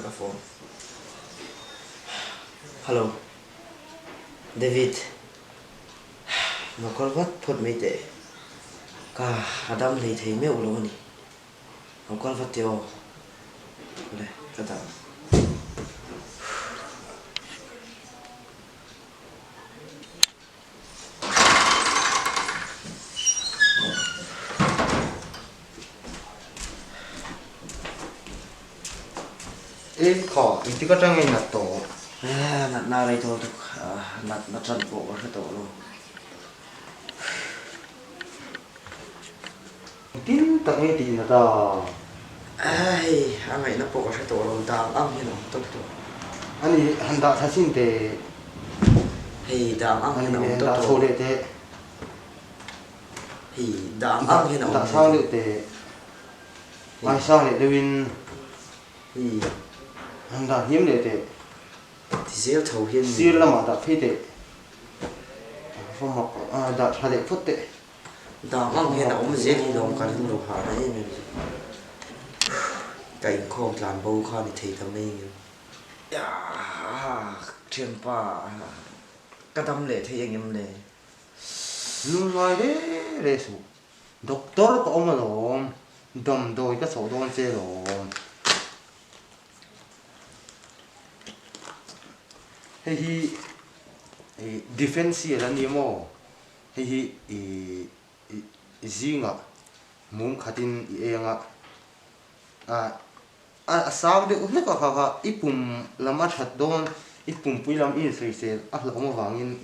cái phone. Hello, David. Nó còn vắt phật mấy tệ. Cả Adam lấy thấy mèo luôn nè. Nó còn vắt tiêu. Đây, cái đó. Ê, khó, ý tí có trang ngay nạt tổ. Nạt nào đây thôi, nạt trần bộ cái tổ luôn. Tin tặng ngay tí nạt tổ. Ai, anh ấy nó bộ cái tổ luôn, ta ăn như nào, tốt tốt. Anh hắn đã thật xin tệ. Thì ta ăn như nào, Anh tốt đã tốt. số đệ tệ. Thì ta ăn như nào. Đã sang đệ tệ. Ai sang đệ Devin. Thì Hắn đã hiếm đệ tệ. thì sẽ thấu hiên. Xưa là mà đã phê tệ. Phong học, đã thật đệ phút tệ. Ta ăn như nào, mà dễ thì lòng cái đồ hả đấy. Cái con làm bầu con thì thấy thằng này. Chuyện pa. Cái tâm lệ thấy anh em lệ. Luôn loài đấy, rê sụ. Doctor có ông mà lộn. Đầm đôi cái sổ đôn chê lộn. Hi defense là ni mo hi zinga mum khatin enga sao de ule ka kha ipum lama that don ipum puilam in sei se a hlama wangin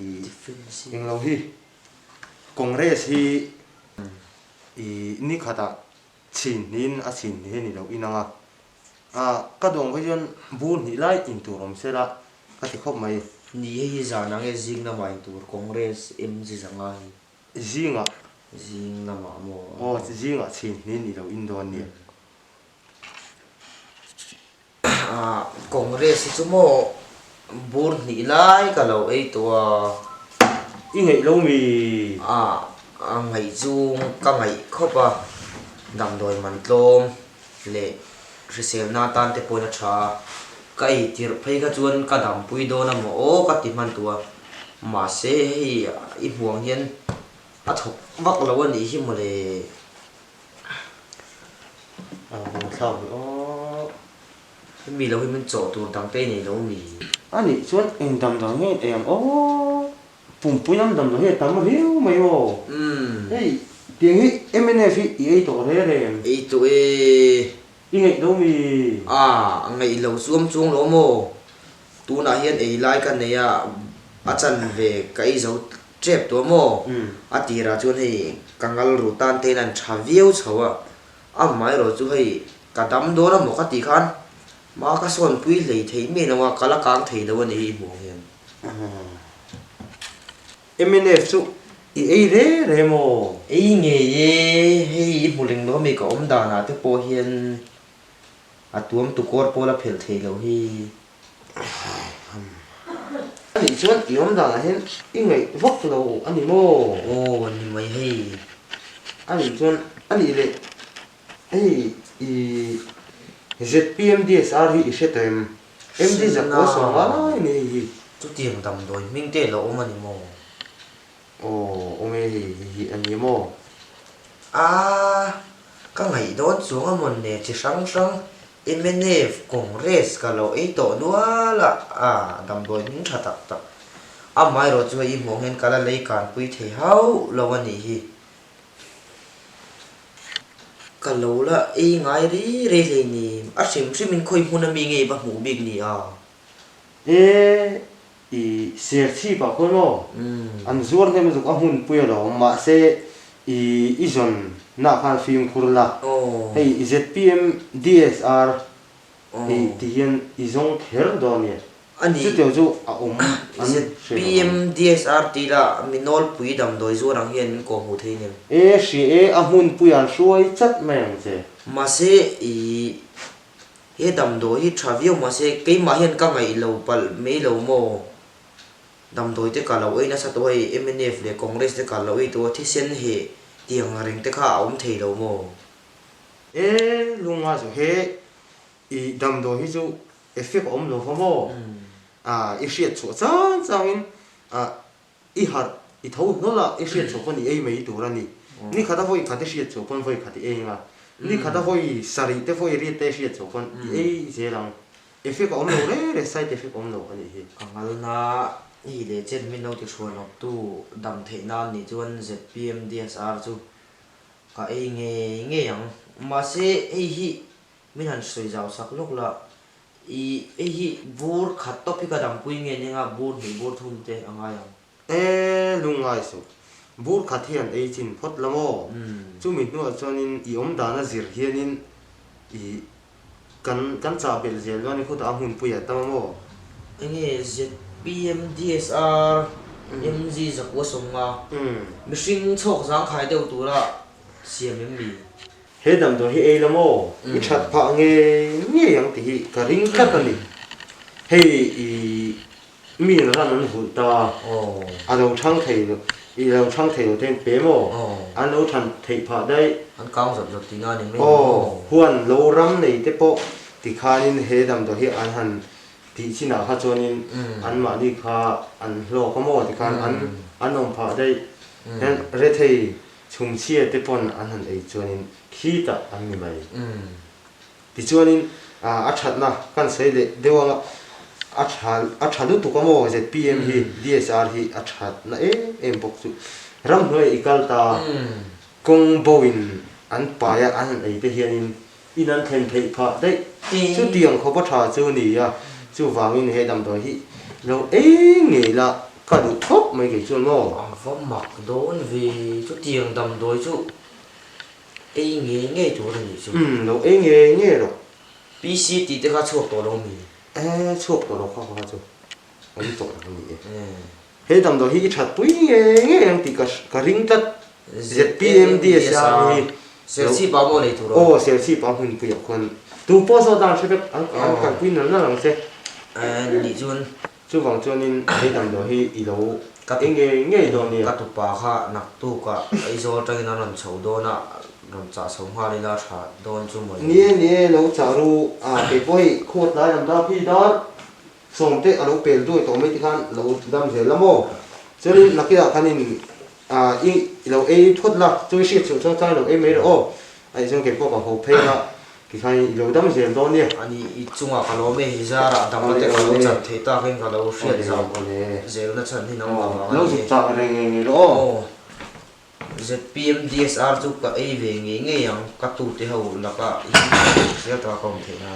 eng lo hi congress hi ni khata chin nin a chin he ni lo inanga ka dong ko yon bun hi lai in turom sela ka ti khop mai Ni hay giờ năng cái zing năm mai tour congress em gì rằng ai zinga zing năm mà oh zinga chin nin ni lo in don ni congress chú mò buồn ni lại cả lâu ấy tua i ngei lo mi ngày chung các ngày khóc đầm đồi mặn tôm lệ resell na tan te poi na cha cái tir phei ka chuan ka dam pui do na mo ka ti man tua ma se hi I buang hian a thok vak lo ani hi mo le sao mi lo hi min chaw tur dang te nei lo mi ani chuan en dam dang he em pum puinam dam dang he tam riu mai o hey tiếng hi MNF hi ei to re re ei tu e i ngei lo mi ngày lâu xuống xuống lo mo tu na hian ei lai kan nei a chan ve kai zo chep to mo atira chuan hei kangal ru tan te nan tha viau chawa mai ro chu hei ka dam do na mo ka ti khan ma ka son pui lei thei me na wa kala kang thei lo ni mo hian MNF chu i ei re re mo ei nge ye hei muling lo me ka om da na te po hian tuam tu kor pola phel thei lo hi ani chuan i om da hen i ngei vok lo ani mo ni mai hei ani chuan ani le hey ZPM DSR hi isetem MD zakko so wala ni hi chu tiang dam doi ming te lo om ani mo ome hi ani mo ka ngai don chuang amon ne chi sang sang MNF congress ka lo ei to nuala dam doi ming tha tak tak mai ro chu I mo hen kala lei kan pui thei hau lo ani hi ka lo la ei ngai ri re le ni sim min khoi huna mi nge ba mu big ni ser chi ba ko no an zuar ne mu ka hun pu lo ma se izon na khan film kurla hey ZPM DSR ti hian izong kher do ni ani chu teo chu PM DSR ti la minol pui dam doi zo rang hian ko mu thei nem a hun pu yan suai chat meng che ma se he dam doi hi travel ma se ke ma hian ka ngai lo pal me lo mo dam doi te ka lo ei na sa to ei MNF le congress te ka lo ei to thi sen he tiang reng te kha om thei lo mo lunga chu he I dam do hi chu effect om lo mo i hriat chu chang chang in i har i thau no la i hriat chu pon ei mei tur ani ni khata voi khati hriat chu pon voi khati ei nga ni khata voi sari te voi ri te hriat chu pon ei je lang effect om lo re side effect om lo ani hi kangal na hi le chen min no ti chuan op tu dam thei na ni chuan ZPM DSR chu ka ei nge yang ma se ei hi min han soi jaw sak lok la ei hi bur khat topic ka dam pui nge ninga bur hi bur thum te anga yang lungai su bur khathian ei chin phot lamo chu mi nu chonin I om dana zir hianin I kan cha bel zel wani khut a hun puya tamamo nge ZPM DSR MG zakwa somnga mishing chok jang khai deu tura CMMB he dam do hi ei lamo I that pha nge yang ti hi ka ring khat ani hei I mi na ran hu ta a lo thang thei I lo thang thei lo ten pe mo an lo than thei pha dai an kaung zap zap tinga ni me huan lo ram nei te po ti khanin he dam do hi an han ti china kha chonin an ma ni kha an lo ka mo ti khan an nom pha dai hen re thei chum chia te pon an han ei chonin khi ta an ni mai ti chonin a that na kan sei le dewanga a thadu tu ka mo ZPM hi DSR hi a that na em bok chu ram hoi ikal ta kong boin an pa ya an ei te hianin inan then thei pha dai chu tiang kho pa tha chu ni ya chu wangin he dam do hi lo nge la ka du thop mai ke chu mo ang phom mak don vi chu tiang dam doi chu ei nge chu ni chu lo nge ro PC ti te kha chok to lo mi chok to lo kha chu ai to la ni he dam do hi that pui nge yang ti ka ring tat ZPM DSR hi selsi pa mo le tu ro selsi pa hun pu ya kon tu po so dan se an ka pui na lang se ni chun chu wang chuanin he dam do hi I lo ka nge do ni ka tu pa kha nak tu ka ai zo tang na ron chho do na ron cha som ha le la tha don chu mo ni lo cha ru pe poi khot la yam da phi da som te a lo pel du to mai ti khan lo dam je lamo chuanin nakia khanin I lo thot la chu shi chu cha lo me ro ai jong ke po ka ho phe la ki khai lo dam je do ni ani I chunga ka lo me hi zara dam te ka lo chat the ta khen ka lo shriat za zel na chan ni na ma lo chu cha reng ro ZPM DSR chu ka ei ve nge yang ka tu te ho la ka sia ta kom the na